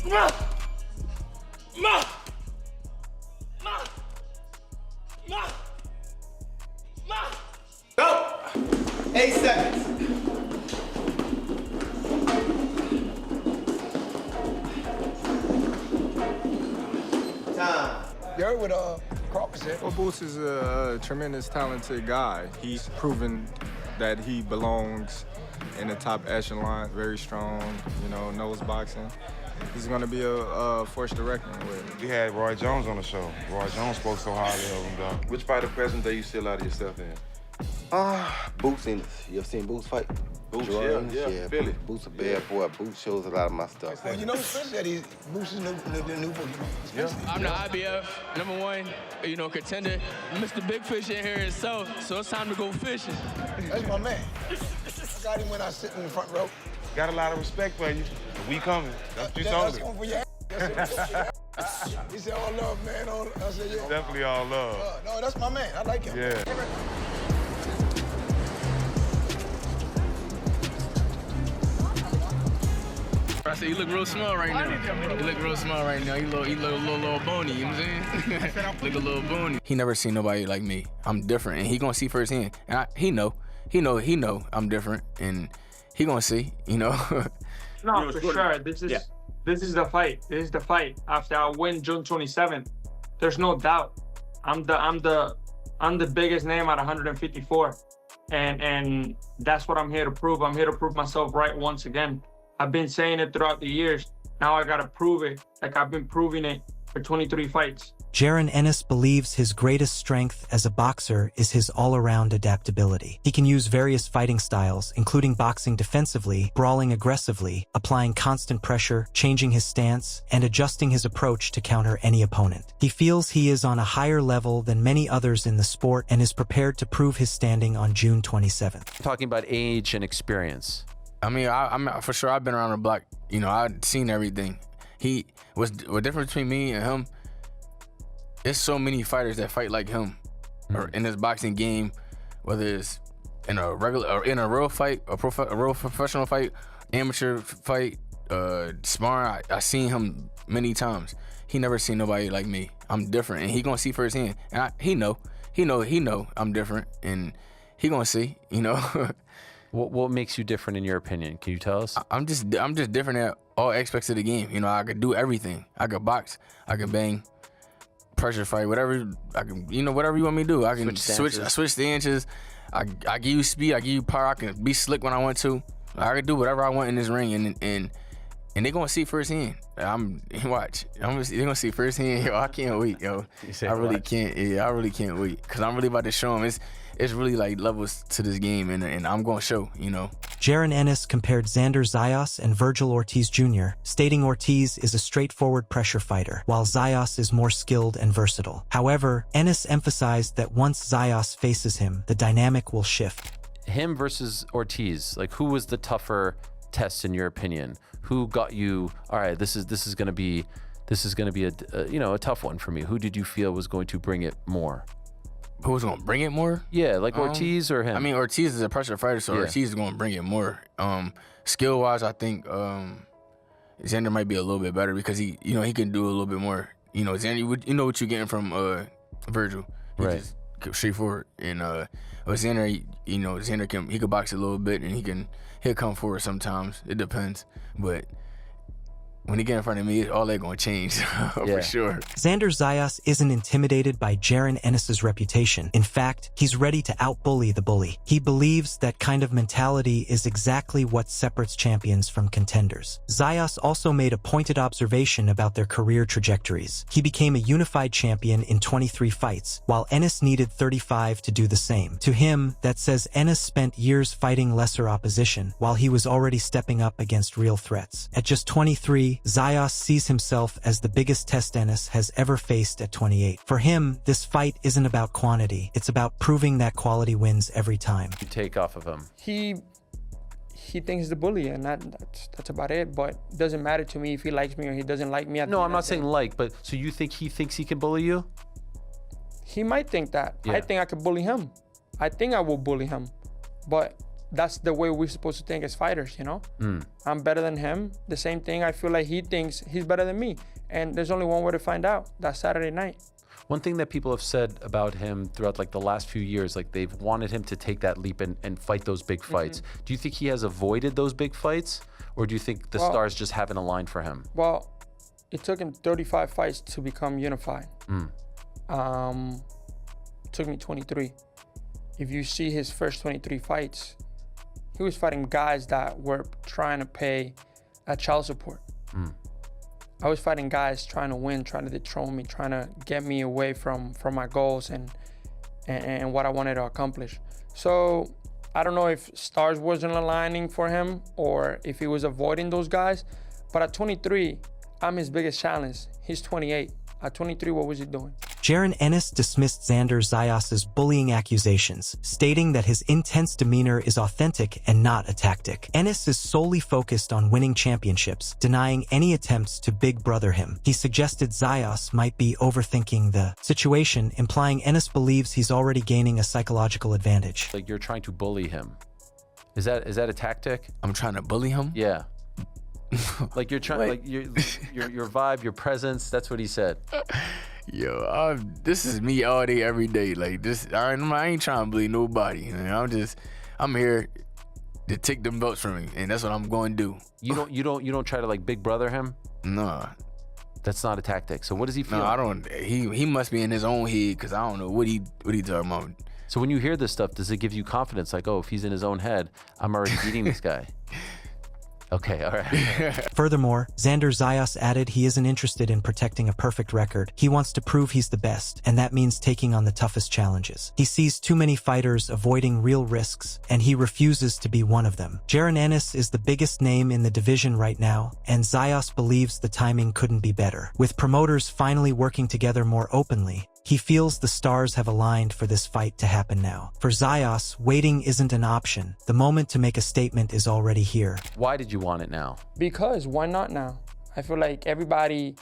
Go! 8 seconds. Time. You heard what Crawford said? Well, Boots is a tremendous talented guy. He's proven that he belongs in the top echelon, very strong, you know, knows boxing. He's going to be a force to reckon with. We had Roy Jones on the show. Roy Jones spoke so highly of him, dog. Which fighter present day you see a lot of yourself in? Boots Ennis. You ever seen Boots fight? Boots, Jaron Ennis? yeah, Philly. Boots a bad boy. Boots shows a lot of my stuff. Well, you know, especially that Boots is the new book. Yeah. I'm the IBF #1, you know, contender. Mr. Big Fish in here himself, so it's time to go fishing. That's my man. I got him when I sit in the front row. Got a lot of respect for you. We coming. That's what you told me. That's for your ass. He said, all love, man. I said, yeah. Definitely all love. No, that's my man. I like him. Yeah. I said, you look real small right now. You look real small right now. You look a little bony, you know what I'm saying? Look a little bony. He never seen nobody like me. I'm different, and he gonna see firsthand. And he know I'm different, and he gonna see, you know. No, for sure. This is the fight. This is the fight. After I win June 27th, there's no doubt. I'm the biggest name at 154, and that's what I'm here to prove. I'm here to prove myself right once again. I've been saying it throughout the years. Now I gotta prove it, like I've been proving it for 23 fights. Jaron Ennis believes his greatest strength as a boxer is his all-around adaptability. He can use various fighting styles, including boxing defensively, brawling aggressively, applying constant pressure, changing his stance, and adjusting his approach to counter any opponent. He feels he is on a higher level than many others in the sport and is prepared to prove his standing on June 27th. Talking about age and experience. I mean, I'm for sure. I've been around the block. You know, I've seen everything. What difference between me and him? There's so many fighters that fight like him, or in this boxing game, whether it's in a regular or in a real fight, a real professional fight, amateur fight, sparring. I seen him many times. He never seen nobody like me. I'm different, and he gonna see firsthand. And he know I'm different, and he gonna see. You know. What makes you different in your opinion? Can you tell us? I'm just different at all aspects of the game. You know, I could do everything. I could box. I could bang. Pressure fight, whatever I can, you know, whatever you want me to do. I can switch the inches. I give you speed. I give you power. I can be slick when I want to. I can do whatever I want in this ring, and they're gonna see firsthand. They're gonna see firsthand. Yo, I can't wait, yo. I really can't. Yeah, I really can't wait, cause I'm really about to show them. It's really like levels to this game, and I'm gonna show, you know. Jaron Ennis compared Xander Zayas and Virgil Ortiz Jr., stating Ortiz is a straightforward pressure fighter, while Zayas is more skilled and versatile. However, Ennis emphasized that once Zayas faces him, the dynamic will shift. Him versus Ortiz, like, who was the tougher test in your opinion? Who got you, all right, this is gonna be a tough one for me? Who did you feel was going to bring it more? Who was gonna bring it more? Yeah, like Ortiz or him? I mean, Ortiz is a pressure fighter, so Ortiz is gonna bring it more. Skill wise, I think Xander might be a little bit better because he can do a little bit more. You know, Xander, you know what you're getting from Virgil, right? Just straightforward. And Xander, Xander he could box a little bit, and he'll come forward sometimes. It depends, but when he get in front of me, all that gonna change for sure. Xander Zayas isn't intimidated by Jaron Ennis's reputation. In fact, he's ready to outbully the bully. He believes that kind of mentality is exactly what separates champions from contenders. Zayas also made a pointed observation about their career trajectories. He became a unified champion in 23 fights, while Ennis needed 35 to do the same. To him, that says Ennis spent years fighting lesser opposition, while he was already stepping up against real threats. At just 23, Zayas sees himself as the biggest test Ennis has ever faced at 28. For him, this fight isn't about quantity. It's about proving that quality wins every time. You take off of him. He thinks he's the bully, and that's about it. But it doesn't matter to me if he likes me or he doesn't like me. No, I'm not saying like, but so you think he thinks he can bully you? He might think that. Yeah. I think I could bully him. I think I will bully him. But that's the way we're supposed to think as fighters, you know? I'm better than him. The same thing, I feel like he thinks he's better than me. And there's only one way to find out. That's Saturday night. One thing that people have said about him throughout like the last few years, like they've wanted him to take that leap and fight those big fights. Do you think he has avoided those big fights, or do you think the stars just haven't aligned for him? Well, it took him 35 fights to become unified. Took me 23. If you see his first 23 fights, he was fighting guys that were trying to pay a child support. I was fighting guys trying to win, trying to dethrone me, trying to get me away from my goals and what I wanted to accomplish. So I don't know if stars wasn't aligning for him or if he was avoiding those guys. But at 23, I'm his biggest challenge. He's 28. At 23, what was he doing? Jaron Ennis dismissed Xander Zayas' bullying accusations, stating that his intense demeanor is authentic and not a tactic. Ennis is solely focused on winning championships, denying any attempts to big brother him. He suggested Zayas might be overthinking the situation, implying Ennis believes he's already gaining a psychological advantage. Like you're trying to bully him. Is that a tactic? I'm trying to bully him? Yeah. Like you're trying, like your vibe, your presence. That's what he said. Yo, this is me all day, every day. Like this, I ain't trying to bully nobody. I'm here to take them belts from me, and that's what I'm going to do. You don't try to like big brother him. No, that's not a tactic. So what does he feel? No, I don't. He must be in his own head because I don't know what he talking about. So when you hear this stuff, does it give you confidence? Like, oh, if he's in his own head, I'm already beating this guy. Okay, all right. Furthermore, Xander Zayas added he isn't interested in protecting a perfect record. He wants to prove he's the best, and that means taking on the toughest challenges. He sees too many fighters avoiding real risks, and he refuses to be one of them. Jaron Ennis is the biggest name in the division right now, and Zayas believes the timing couldn't be better. With promoters finally working together more openly, he feels the stars have aligned for this fight to happen now. For Zayas, waiting isn't an option. The moment to make a statement is already here. Why did you want it now? Because why not now? I feel like everybody's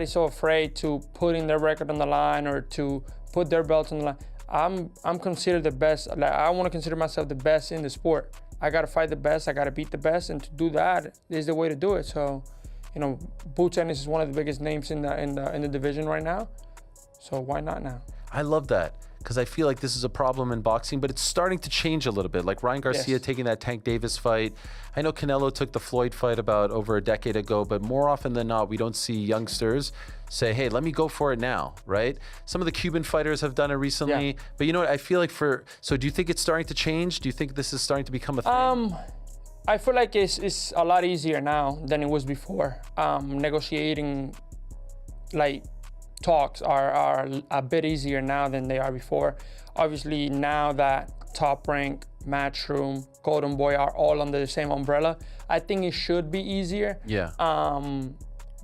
so afraid to put in their record on the line or to put their belts on the line. I'm considered the best. Like, I want to consider myself the best in the sport. I gotta fight the best. I gotta beat the best, and to do that is the way to do it. So, you know, Boots Ennis is one of the biggest names in the division right now. So why not now? I love that because I feel like this is a problem in boxing, but it's starting to change a little bit. Like Ryan Garcia taking that Tank Davis fight. I know Canelo took the Floyd fight about over a decade ago, but more often than not, we don't see youngsters say, hey, let me go for it now, right? Some of the Cuban fighters have done it recently, but you know what? I feel like so do you think it's starting to change? Do you think this is starting to become a thing? I feel like it's a lot easier now than it was before. Negotiating, like, talks are a bit easier now than they are before. Obviously, now that Top Rank, Matchroom, Golden Boy are all under the same umbrella, I think it should be easier. Yeah.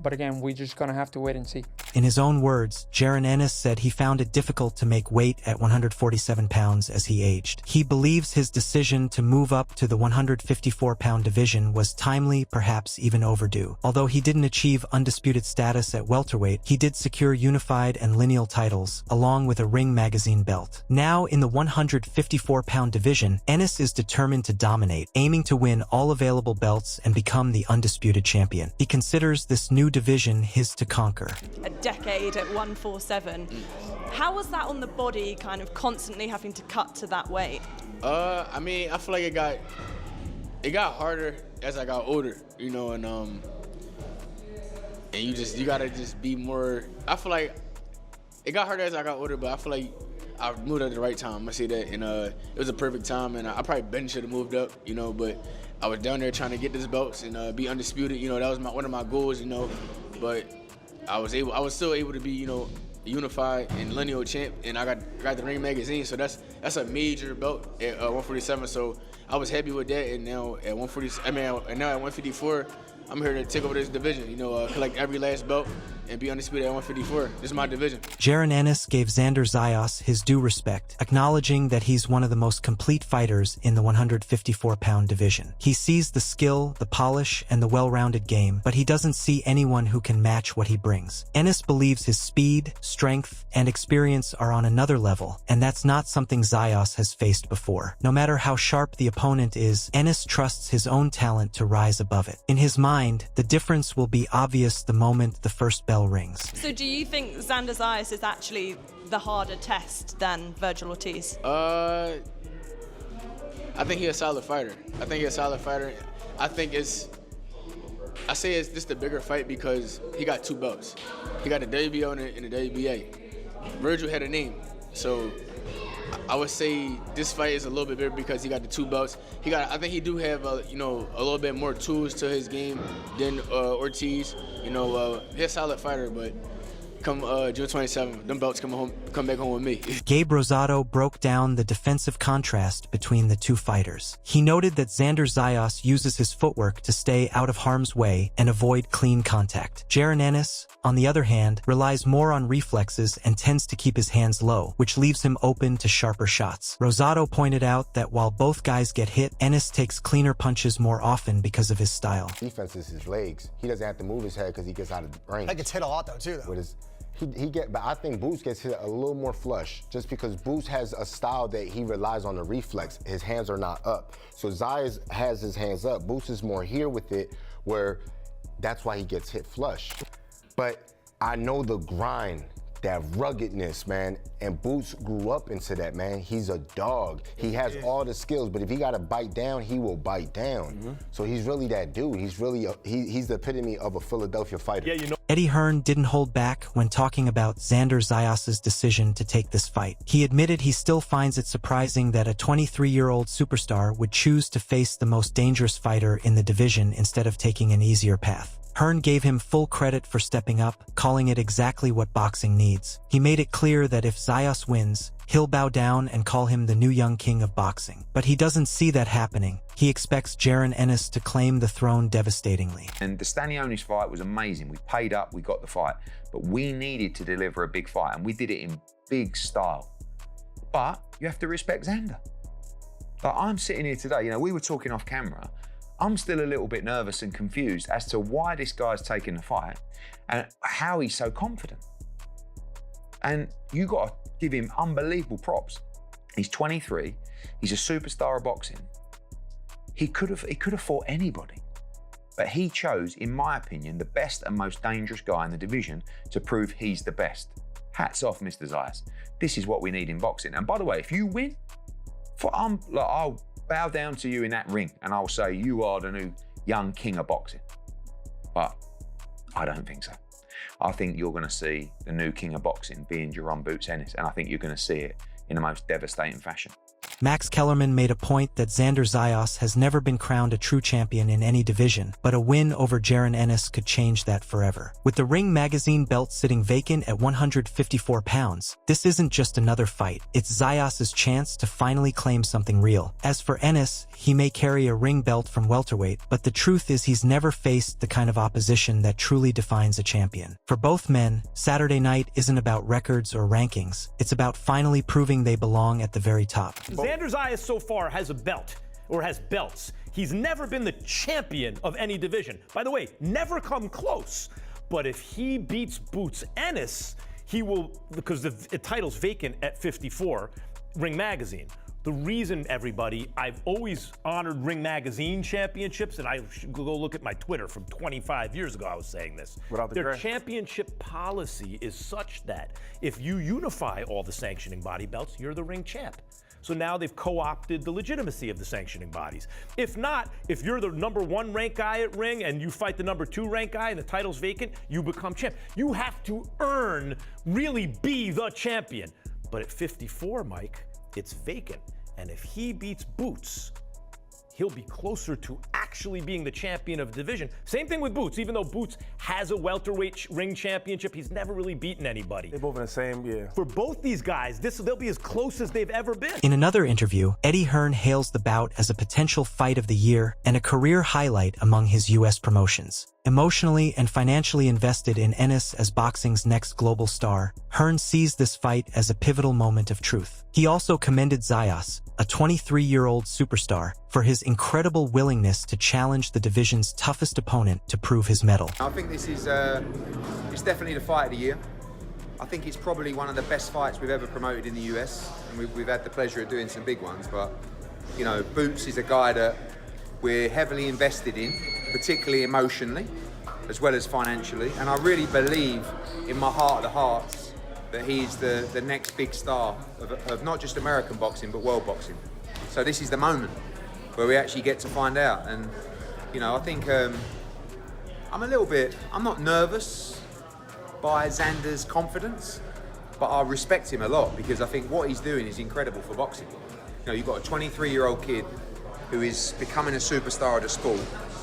But again, we're just gonna have to wait and see. In his own words, Jaron Ennis said he found it difficult to make weight at 147 pounds as he aged. He believes his decision to move up to the 154-pound division was timely, perhaps even overdue. Although he didn't achieve undisputed status at welterweight, he did secure unified and lineal titles, along with a Ring Magazine belt. Now in the 154-pound division, Ennis is determined to dominate, aiming to win all available belts and become the undisputed champion. He considers this new division his to conquer. A decade at 147. How was that on the body, kind of constantly having to cut to that weight? I mean, I feel like it got harder as I got older, you know, and you gotta just be more. I feel like it got harder as I got older, but I feel like I moved at the right time. I say that, and it was a perfect time, and I probably should have moved up, you know, but I was down there trying to get these belts and be undisputed. You know, that was one of my goals, you know. But I was still able to be, you know, unified and lineal champ, and I got the Ring Magazine. So that's a major belt at 147. So I was happy with that. And now at 154, I'm here to take over this division, you know, collect every last belt and be undisputed at 154. This is my division. Jaron Ennis gave Xander Zayas his due respect, acknowledging that he's one of the most complete fighters in the 154-pound division. He sees the skill, the polish, and the well-rounded game, but he doesn't see anyone who can match what he brings. Ennis believes his speed, strength, and experience are on another level, and that's not something Zayas has faced before. No matter how sharp the opponent is, Ennis trusts his own talent to rise above it. In his mind, the difference will be obvious the moment the first bell rings. So do you think Xander Zayas is actually the harder test than Virgil Ortiz? I think he's a solid fighter. I think I say it's just a bigger fight because he got 2 belts. He got a WBO and a WBA. Virgil had a name, so I would say this fight is a little bit bigger because he got the 2 belts. I think he do have a little bit more tools to his game than Ortiz. He's a solid fighter, but come June 27th, them belts come back home with me. Gabe Rosado broke down the defensive contrast between the two fighters. He noted that Xander Zayas uses his footwork to stay out of harm's way and avoid clean contact. Jaron Ennis, on the other hand, relies more on reflexes and tends to keep his hands low, which leaves him open to sharper shots. Rosado pointed out that while both guys get hit, Ennis takes cleaner punches more often because of his style. Defense is his legs. He doesn't have to move his head because he gets out of range. That gets hit a lot though, too, though. But I think Boots gets hit a little more flush just because Boots has a style that he relies on the reflex. His hands are not up. So Zayas has his hands up. Boots is more here with it, where that's why he gets hit flush. But I know the grind, that ruggedness, man, and Boots grew up into that, man. He's a dog. He has all the skills, but if he got to bite down, he will bite down. So he's really that dude. He's really he's the epitome of a Philadelphia fighter. Yeah, Eddie Hearn didn't hold back when talking about Xander Zayas' decision to take this fight. He admitted he still finds it surprising that a 23-year-old superstar would choose to face the most dangerous fighter in the division instead of taking an easier path. Hearn gave him full credit for stepping up, calling it exactly what boxing needs. He made it clear that if Zayas wins, he'll bow down and call him the new young king of boxing. But he doesn't see that happening. He expects Jaron Ennis to claim the throne devastatingly. And the Stanionis fight was amazing. We paid up, we got the fight. But we needed to deliver a big fight, and we did it in big style. But you have to respect Xander. Like, I'm sitting here today, we were talking off camera. I'm still a little bit nervous and confused as to why this guy's taking the fight and how he's so confident. And you got to give him unbelievable props. He's 23. He's a superstar of boxing. He could have fought anybody, but he chose, in my opinion, the best and most dangerous guy in the division to prove he's the best. Hats off, Mr. Zayas. This is what we need in boxing. And by the way, if you win, I'll bow down to you in that ring and I'll say you are the new young king of boxing. But I don't think so. I think you're going to see the new king of boxing being Jaron Boots Ennis, and I think you're going to see it in the most devastating fashion. Max Kellerman made a point that Xander Zayas has never been crowned a true champion in any division, but a win over Jaron Ennis could change that forever. With the Ring Magazine belt sitting vacant at 154 pounds, this isn't just another fight. It's Zayas' chance to finally claim something real. As for Ennis, he may carry a ring belt from welterweight, but the truth is he's never faced the kind of opposition that truly defines a champion. For both men, Saturday night isn't about records or rankings. It's about finally proving they belong at the very top. Xander Zayas so far has a belt, or has belts. He's never been the champion of any division. By the way, never come close. But if he beats Boots Ennis, he will, because the title's vacant at 54, Ring Magazine. The reason, everybody, I've always honored Ring Magazine championships, and I should go look at my Twitter from 25 years ago, I was saying this. Their championship policy is such that if you unify all the sanctioning body belts, you're the ring champ. So now they've co-opted the legitimacy of the sanctioning bodies. If not, if you're the #1 ranked guy at Ring and you fight the #2 ranked guy and the title's vacant, you become champ. You have to really be the champion. But at 54, Mike, it's vacant. And if he beats Boots, he'll be closer to actually being the champion of the division. Same thing with Boots. Even though Boots has a welterweight ring championship, he's never really beaten anybody. They're both in the same, yeah. For both these guys, they'll be as close as they've ever been. In another interview, Eddie Hearn hails the bout as a potential fight of the year and a career highlight among his U.S. promotions. Emotionally and financially invested in Ennis as boxing's next global star, Hearn sees this fight as a pivotal moment of truth. He also commended Zayas, a 23-year-old superstar, for his incredible willingness to challenge the division's toughest opponent to prove his mettle. I think this is it's definitely the fight of the year. I think it's probably one of the best fights we've ever promoted in the US, and we've had the pleasure of doing some big ones, but you know, Boots is a guy that we're heavily invested in, particularly emotionally, as well as financially. And I really believe in my heart of the hearts that he's the next big star of not just American boxing, but world boxing. So this is the moment where we actually get to find out. And, you know, I think I'm not nervous by Xander's confidence, but I respect him a lot because I think what he's doing is incredible for boxing. You know, you've got a 23-year-old kid who is becoming a superstar of the sport,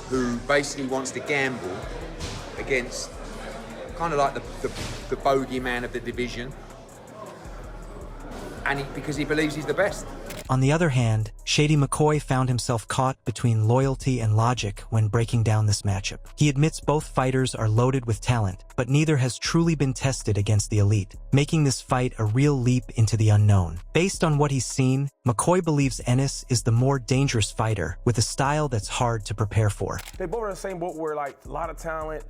who basically wants to gamble against kind of like the bogeyman of the division, and because he believes he's the best. On the other hand, Shady McCoy found himself caught between loyalty and logic when breaking down this matchup. He admits both fighters are loaded with talent, but neither has truly been tested against the elite, making this fight a real leap into the unknown. Based on what he's seen, McCoy believes Ennis is the more dangerous fighter with a style that's hard to prepare for. They both are in the same boat where like a lot of talent,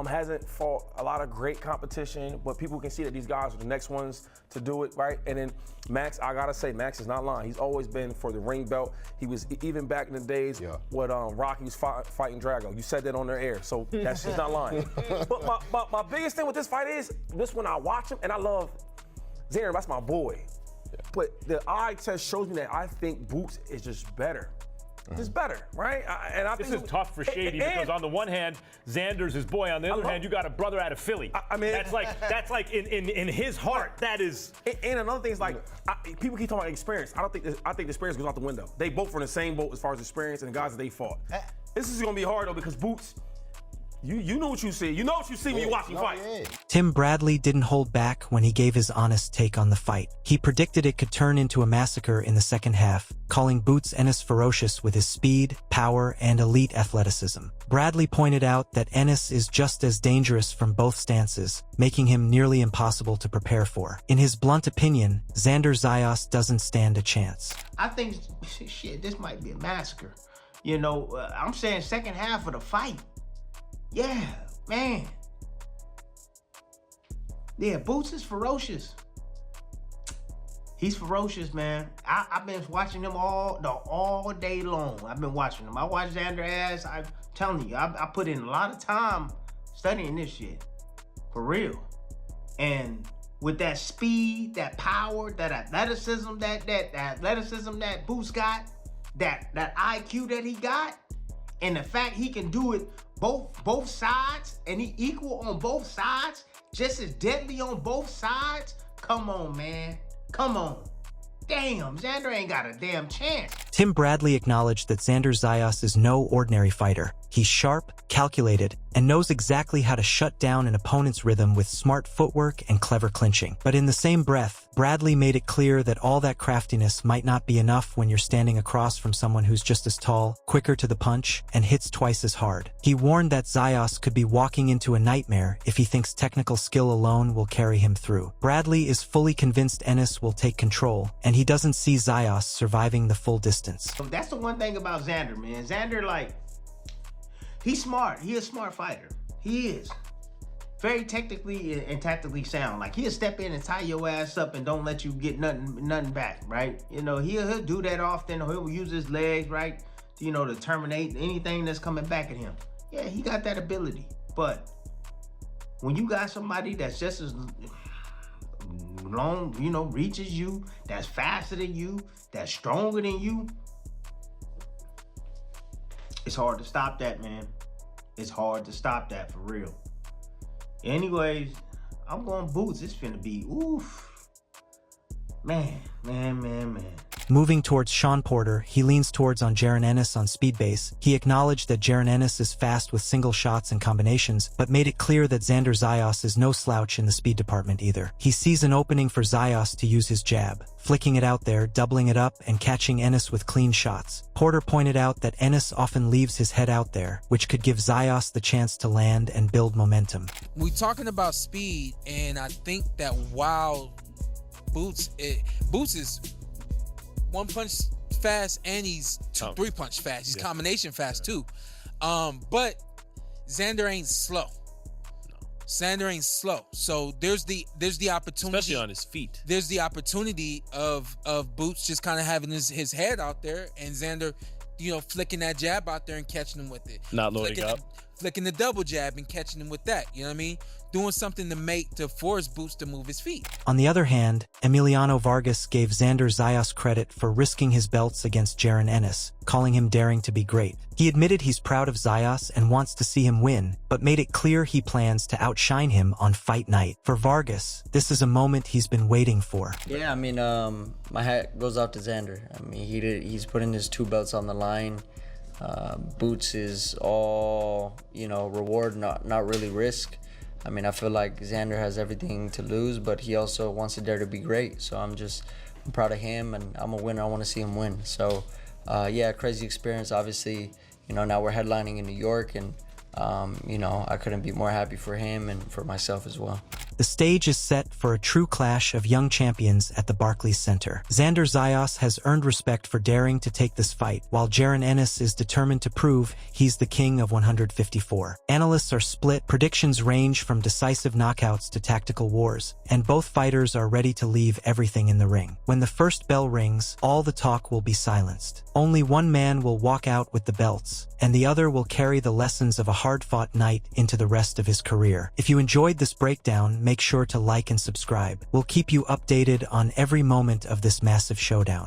hasn't fought a lot of great competition, but people can see that these guys are the next ones to do it, right? And then Max, I gotta say, Max is not lying. He's always been for the ring belt. He was, even back in the days when Rocky was fighting Drago. You said that on their air, so that's he's not lying. But my biggest thing with this fight is, this when I watch him, and I love Xander, that's my boy. But the eye test shows me that I think Boots is just better. Just better, right? And I think this is tough for Shady because on the one hand, Xander's his boy. On the other hand, you got a brother out of Philly. I mean, that's like in his heart. That is. And another thing is like, people keep talking about experience. I think the experience goes out the window. They both are in the same boat as far as experience and the guys that they fought. This is gonna be hard though because Boots, you know what you see. You know what you see when you watch him fight. Tim Bradley didn't hold back when he gave his honest take on the fight. He predicted it could turn into a massacre in the second half, calling Boots Ennis ferocious with his speed, power, and elite athleticism. Bradley pointed out that Ennis is just as dangerous from both stances, making him nearly impossible to prepare for. In his blunt opinion, Xander Zayas doesn't stand a chance. I think, shit, this might be a massacre. You know, I'm saying second half of the fight. Yeah, man. Yeah, Boots is ferocious. He's ferocious, man. I've been watching him all day long. I've been watching him. I watch Xander ass. I'm telling you, I put in a lot of time studying this shit. For real. And with that speed, that power, that athleticism, that Boots got, that IQ that he got, and the fact he can do it both sides, and he equal on both sides, just as deadly on both sides. Come on, man. Come on. Damn, Xander ain't got a damn chance. Tim Bradley acknowledged that Xander Zayas is no ordinary fighter. He's sharp, calculated, and knows exactly how to shut down an opponent's rhythm with smart footwork and clever clinching. But in the same breath, Bradley made it clear that all that craftiness might not be enough when you're standing across from someone who's just as tall, quicker to the punch, and hits twice as hard. He warned that Zayas could be walking into a nightmare if he thinks technical skill alone will carry him through. Bradley is fully convinced Ennis will take control, and he doesn't see Zayas surviving the full distance. That's the one thing about Xander, man. Xander, like, he's smart. He's a smart fighter. He is. Very technically and tactically sound. Like, he'll step in and tie your ass up and don't let you get nothing back, right? You know, he'll do that often. He'll use his legs, right? You know, to terminate anything that's coming back at him. Yeah, he got that ability. But when you got somebody that's just as long, you know, reaches you, that's faster than you, that's stronger than you, it's hard to stop that, man. It's hard to stop that, for real. Anyways, I'm going Boots. It's finna be, oof. Man. Moving towards Sean Porter, he leans towards on Jaron Ennis on speed base. He acknowledged that Jaron Ennis is fast with single shots and combinations, but made it clear that Xander Zayas is no slouch in the speed department either. He sees an opening for Zayas to use his jab, flicking it out there, doubling it up, and catching Ennis with clean shots. Porter pointed out that Ennis often leaves his head out there, which could give Zayas the chance to land and build momentum. We're talking about speed, and I think that while Boots is one punch fast and he's three punch fast. He's combination fast too. But Xander ain't slow. Xander ain't slow. So there's the opportunity, especially on his feet. There's the opportunity of Boots just kind of having his head out there, and Xander, flicking that jab out there and catching him with it. Not loading up. Flicking the double jab and catching him with that. You know what I mean? Doing something to force Boots to move his feet. On the other hand, Emiliano Vargas gave Xander Zayas credit for risking his belts against Jaron Ennis, calling him daring to be great. He admitted he's proud of Zayas and wants to see him win, but made it clear he plans to outshine him on fight night. For Vargas, this is a moment he's been waiting for. Yeah, I mean, my hat goes off to Xander. I mean, he's putting his 2 belts on the line. Boots is all, reward, not really risk. I mean, I feel like Xander has everything to lose, but he also wants to dare to be great. So I'm proud of him, and I'm a winner. I want to see him win. So, yeah, crazy experience. Obviously, now we're headlining in New York, and, I couldn't be more happy for him and for myself as well. The stage is set for a true clash of young champions at the Barclays Center. Xander Zayas has earned respect for daring to take this fight, while Jaron Ennis is determined to prove he's the king of 154. Analysts are split, predictions range from decisive knockouts to tactical wars, and both fighters are ready to leave everything in the ring. When the first bell rings, all the talk will be silenced. Only one man will walk out with the belts, and the other will carry the lessons of a hard-fought night into the rest of his career. If you enjoyed this breakdown, make sure to like and subscribe. We'll keep you updated on every moment of this massive showdown.